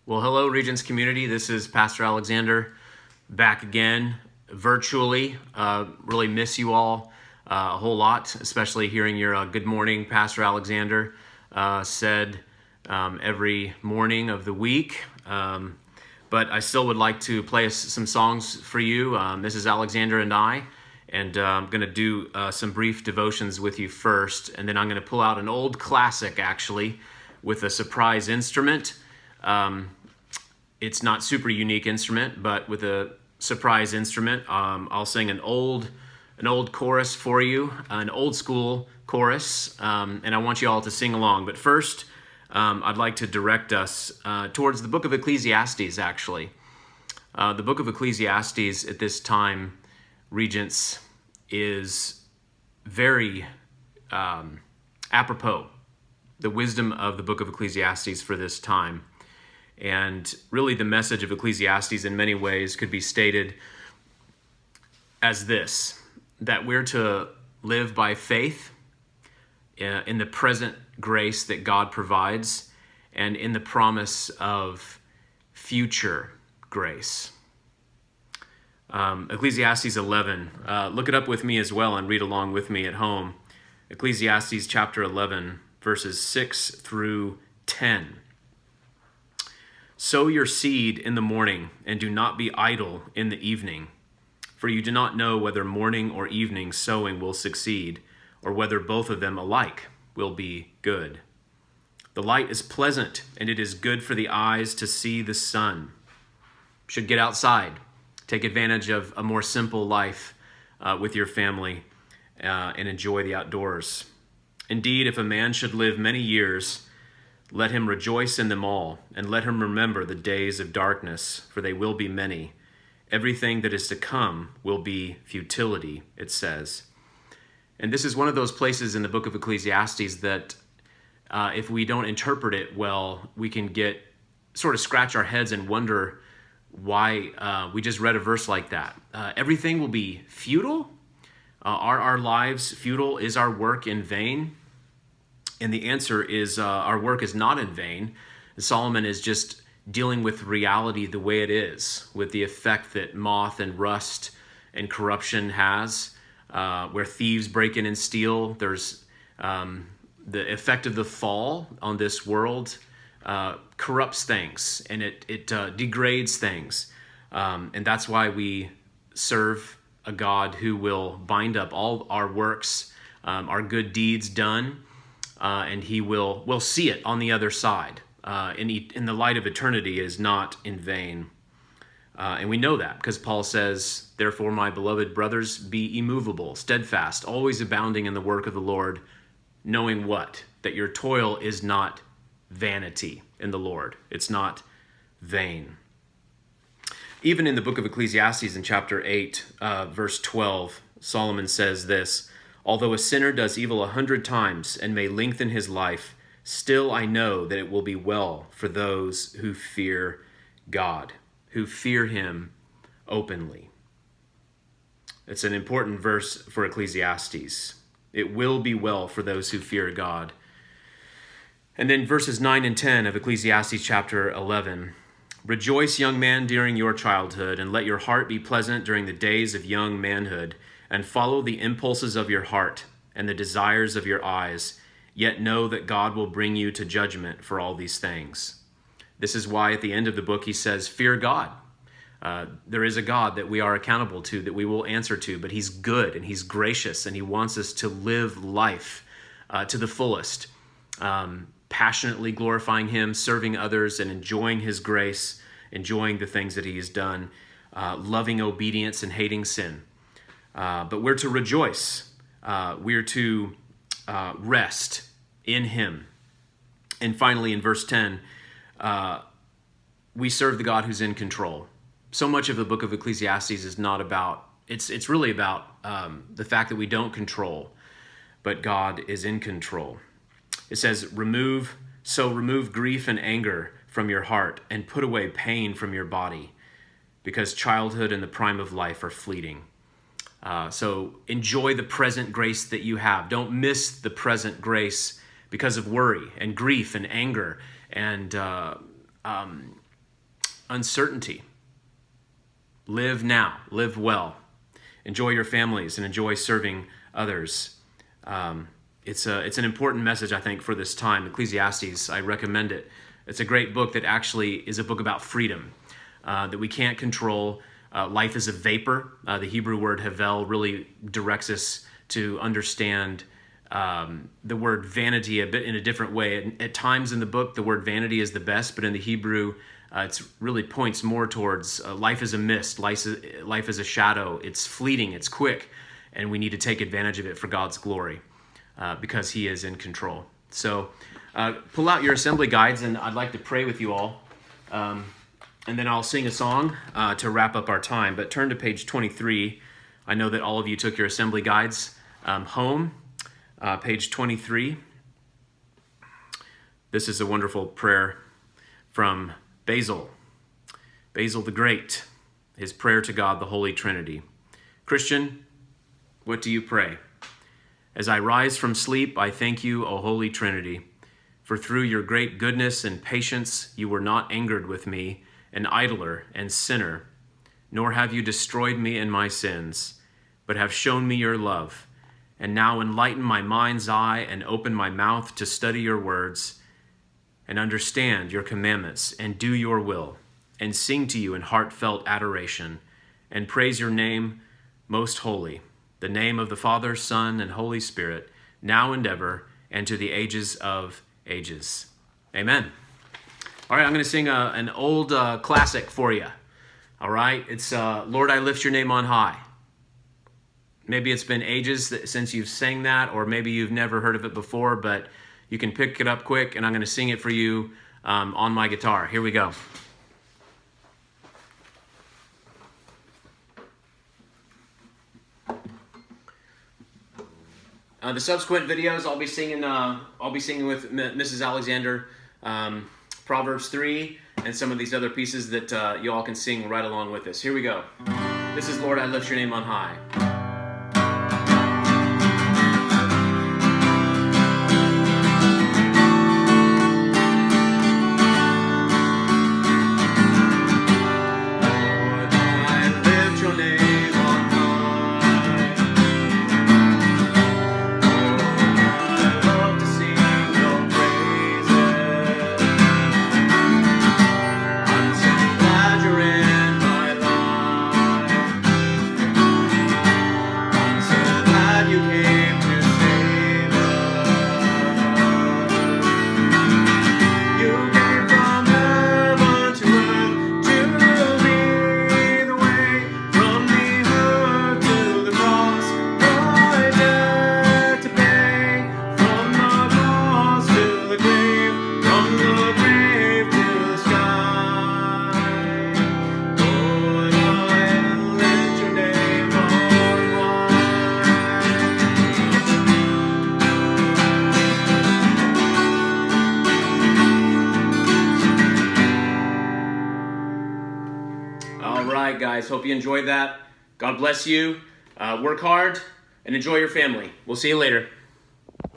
Well, hello, Regents community. This is Pastor Alexander back again virtually. Really miss you all a whole lot, especially hearing your good morning, Pastor Alexander, said every morning of the week. But I still would like to play some songs for you. This is Alexander and I, and I'm going to do some brief devotions with you first, and then I'm going to pull out an old classic, actually, with a surprise instrument. It's not super unique instrument, but with a surprise instrument, I'll sing an old chorus for you, an old school chorus, and I want you all to sing along. But first, I'd like to direct us towards the book of Ecclesiastes, actually. The book of Ecclesiastes at this time, Regents, is very apropos, the wisdom of the book of Ecclesiastes for this time. And really the message of Ecclesiastes in many ways could be stated as this, that we're to live by faith in the present grace that God provides and in the promise of future grace. Ecclesiastes 11, look it up with me as well and read along with me at home. Ecclesiastes chapter 11, verses 6 through 10. Sow your seed in the morning, and do not be idle in the evening. For you do not know whether morning or evening sowing will succeed, or whether both of them alike will be good. The light is pleasant, and it is good for the eyes to see the sun. Should get outside, take advantage of a more simple life with your family, and enjoy the outdoors. Indeed, if a man should live many years, let him rejoice in them all, and let him remember the days of darkness, for they will be many. Everything that is to come will be futility, it says. And this is one of those places in the book of Ecclesiastes that if we don't interpret it well, we can sort of scratch our heads and wonder why we just read a verse like that. Everything will be futile? Are our lives futile? Is our work in vain? And the answer is our work is not in vain. Solomon is just dealing with reality the way it is, with the effect that moth and rust and corruption has, where thieves break in and steal. There's the effect of the fall on this world corrupts things, and it degrades things. And that's why we serve a God who will bind up all our works, our good deeds done, and he will see it on the other side. In the light of eternity is not in vain. And we know that because Paul says, therefore, my beloved brothers, be immovable, steadfast, always abounding in the work of the Lord, knowing what? That your toil is not vanity in the Lord. It's not vain. Even in the book of Ecclesiastes in chapter 8, verse 12, Solomon says this, although a sinner does evil 100 times and may lengthen his life, still I know that it will be well for those who fear God, who fear him openly. It's an important verse for Ecclesiastes. It will be well for those who fear God. And then verses 9 and 10 of Ecclesiastes chapter 11. Rejoice, young man, during your childhood, and let your heart be pleasant during the days of young manhood, and follow the impulses of your heart and the desires of your eyes, yet know that God will bring you to judgment for all these things. This is why at the end of the book he says, fear God. There is a God that we are accountable to, that we will answer to, but he's good and he's gracious and he wants us to live life to the fullest, passionately glorifying him, serving others, and enjoying his grace, enjoying the things that he has done, loving obedience and hating sin. But we're to rejoice. We're to rest in him. And finally, in verse 10, we serve the God who's in control. So much of the book of Ecclesiastes is not about, it's really about the fact that we don't control, but God is in control. It says, remove grief and anger from your heart and put away pain from your body, because childhood and the prime of life are fleeting. So enjoy the present grace that you have. Don't miss the present grace because of worry and grief and anger and uncertainty. Live now, live well. Enjoy your families and enjoy serving others. It's an important message, I think, for this time. Ecclesiastes, I recommend it. It's a great book that actually is a book about freedom, that we can't control. Life is a vapor. The Hebrew word havel really directs us to understand the word vanity a bit in a different way. At times in the book, the word vanity is the best, but in the Hebrew, it really points more towards life is a mist, life is a shadow. It's fleeting, it's quick, and we need to take advantage of it for God's glory because He is in control. So pull out your assembly guides, and I'd like to pray with you all. And then I'll sing a song to wrap up our time. But turn to page 23. I know that all of you took your assembly guides home. Page 23. This is a wonderful prayer from Basil the Great. His prayer to God, the Holy Trinity. Christian, what do you pray? As I rise from sleep, I thank you, O Holy Trinity, for through your great goodness and patience you were not angered with me, an idler and sinner, nor have you destroyed me in my sins, but have shown me your love, and now enlighten my mind's eye and open my mouth to study your words and understand your commandments and do your will and sing to you in heartfelt adoration and praise your name most holy, the name of the Father, Son, and Holy Spirit, now and ever, and to the ages of ages. Amen. All right, I'm going to sing an old classic for you. All right, it's Lord, I lift your name on high. Maybe it's been ages since you've sang that, or maybe you've never heard of it before, but you can pick it up quick, and I'm going to sing it for you on my guitar. Here we go. The subsequent videos, I'll be singing with Mrs. Alexander, Proverbs 3, and some of these other pieces that you all can sing right along with us. Here we go. This is Lord, I lift your name on high. Guys, hope you enjoyed that. God bless you. Work hard and enjoy your family. We'll see you later.